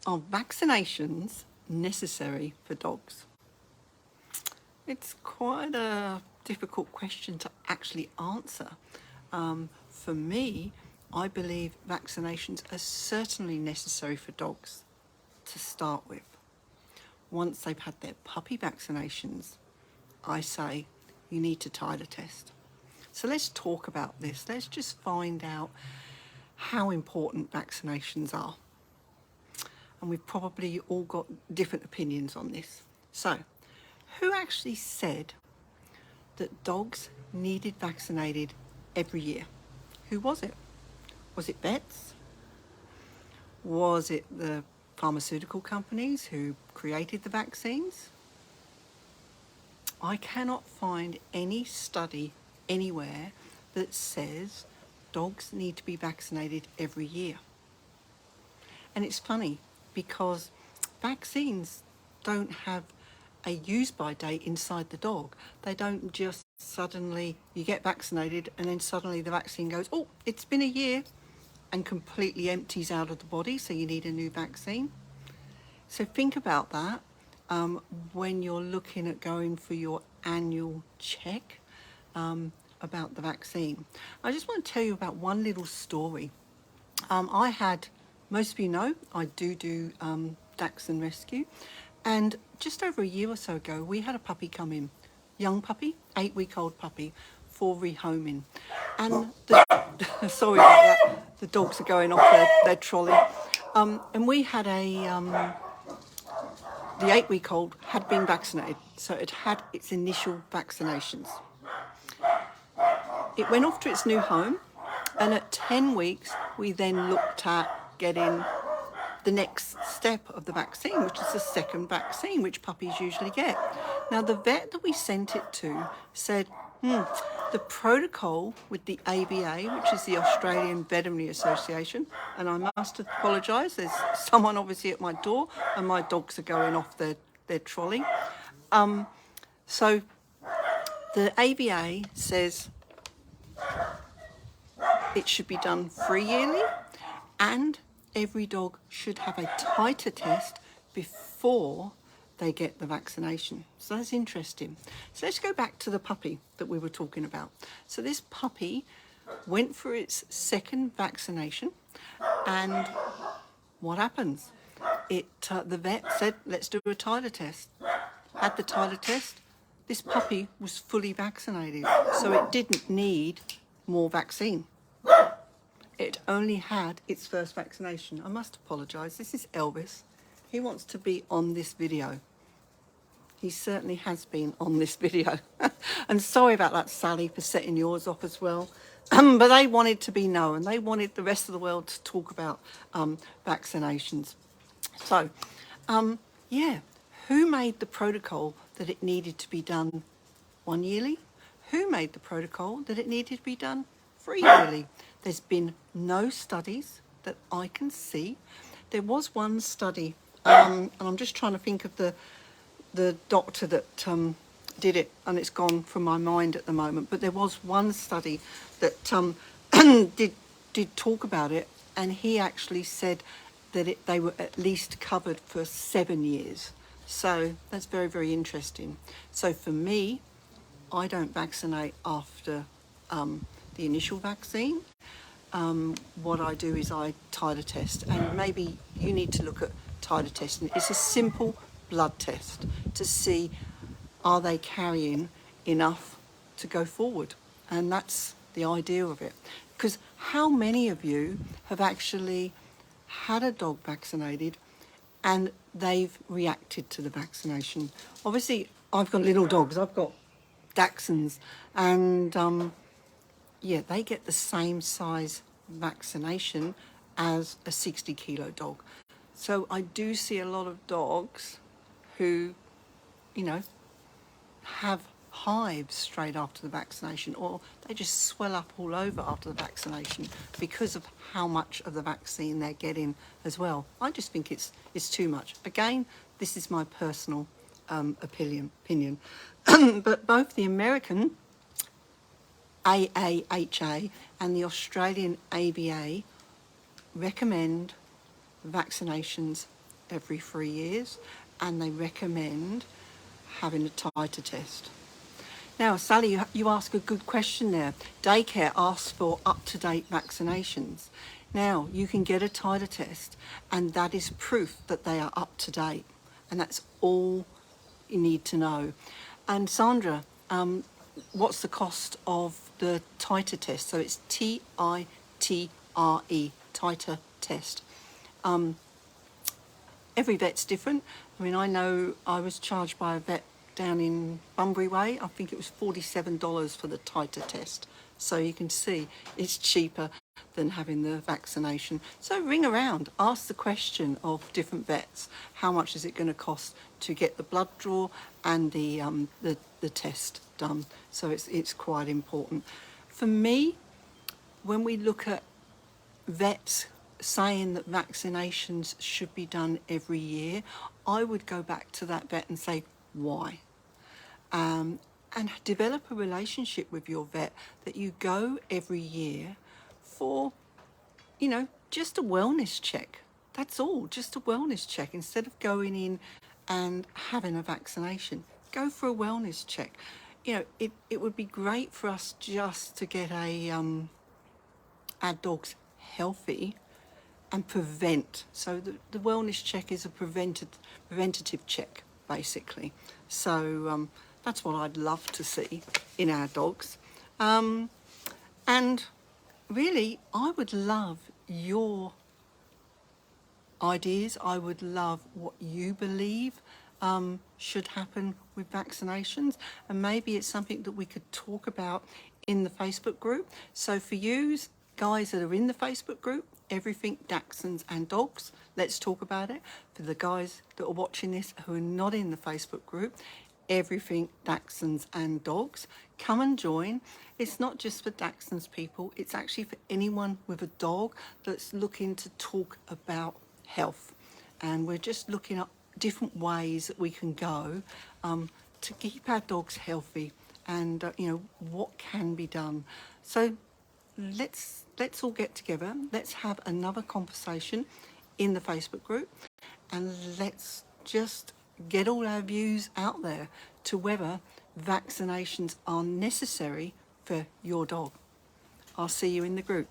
Are vaccinations necessary for dogs? It's quite a difficult question to actually answer. For me, I believe vaccinations are certainly necessary for dogs to start with. Once they've had their puppy vaccinations, I say you need to titer test. So let's talk about this. Let's just find out how important vaccinations are. And we've probably all got different opinions on this. So, who actually said that dogs needed vaccinated every year? Who was it? Was it vets? Was it the pharmaceutical companies who created the vaccines? I cannot find any study anywhere that says dogs need to be vaccinated every year. And it's funny because vaccines don't have a use-by date inside the dog. They don't just suddenly, you get vaccinated and then suddenly the vaccine goes, oh, it's been a year, and completely empties out of the body, so you need a new vaccine. So think about that when you're looking at going for your annual check about the vaccine. I just want to tell you about one little story. I had, most of you know, I do Dachshund rescue, and just over a year or so ago we had a puppy come in, young puppy, 8-week-old puppy, for rehoming, and sorry about that, the dogs are going off their trolley, and we had the 8-week-old had been vaccinated, so it had its initial vaccinations. It went off to its new home, and at 10 weeks we then looked at getting the next step of the vaccine, which is the second vaccine, which puppies usually get. Now, the vet that we sent it to said, the protocol with the AVA, which is the Australian Veterinary Association, and I must apologise, there's someone obviously at my door and my dogs are going off their trolley. So the AVA says it should be done 3 yearly, and every dog should have a titer test before they get the vaccination. So that's interesting. So let's go back to the puppy that we were talking about. So this puppy went for its second vaccination, and what happens? The vet said, let's do a titer test. Had the titer test. This puppy was fully vaccinated, so it didn't need more vaccine. It only had its first vaccination. I must apologise. This is Elvis. He wants to be on this video. He certainly has been on this video. And sorry about that, Sally, for setting yours off as well. But they wanted to be known. They wanted the rest of the world to talk about vaccinations. So, yeah, who made the protocol that it needed to be done 1 yearly? Who made the protocol that it needed to be done 3 yearly? There's been no studies that I can see. There was one study, and I'm just trying to think of the doctor that did it, and it's gone from my mind at the moment, but there was one study that did talk about it, and he actually said that they were at least covered for 7 years. So that's very, very interesting. So for me, I don't vaccinate after the initial vaccine. What I do is I titer test, and maybe you need to look at titer testing. It's a simple blood test to see, are they carrying enough to go forward? And that's the idea of it. Because how many of you have actually had a dog vaccinated and they've reacted to the vaccination? Obviously, I've got little dogs. I've got Dachshunds, and yeah, they get the same size vaccination as a 60-kilo dog. So I do see a lot of dogs who, you know, have hives straight after the vaccination, or they just swell up all over after the vaccination because of how much of the vaccine they're getting as well. I just think it's too much. Again, this is my personal opinion. But both the American AAHA and the Australian AVA recommend vaccinations every 3 years, and they recommend having a titer test. Now, Sally, you ask a good question there. Daycare asks for up-to-date vaccinations. Now, you can get a titer test, and that is proof that they are up to date, and that's all you need to know. And Sandra, what's the cost of the titer test? So it's Titre, titer test. Every vet's different. I mean, I know I was charged by a vet down in Bunbury Way. I think it was $47 for the titer test. So you can see it's cheaper than having the vaccination. So ring around, ask the question of different vets. How much is it going to cost to get the blood draw and the test done? So it's quite important. For me, when we look at vets saying that vaccinations should be done every year, I would go back to that vet and say, why? And develop a relationship with your vet that you go every year for, just a wellness check. That's all, just a wellness check. Instead of going in and having a vaccination, go for a wellness check. It would be great for us just to get our dogs healthy and prevent. So the wellness check is a preventative check, basically. So that's what I'd love to see in our dogs. And really, I would love your ideas. I would love what you believe should happen with vaccinations, and maybe it's something that we could talk about in the Facebook group. So for you guys that are in the Facebook group, Everything Dachshunds and Dogs, let's talk about it. For the guys that are watching this who are not in the Facebook group, Everything Dachshunds and Dogs, come and join. It's not just for Dachshunds people, it's actually for anyone with a dog that's looking to talk about health. And we're just looking at different ways that we can go to keep our dogs healthy, and what can be done. So let's all get together, let's have another conversation in the Facebook group, and let's just get all our views out there to whether vaccinations are necessary for your dog. I'll see you in the group.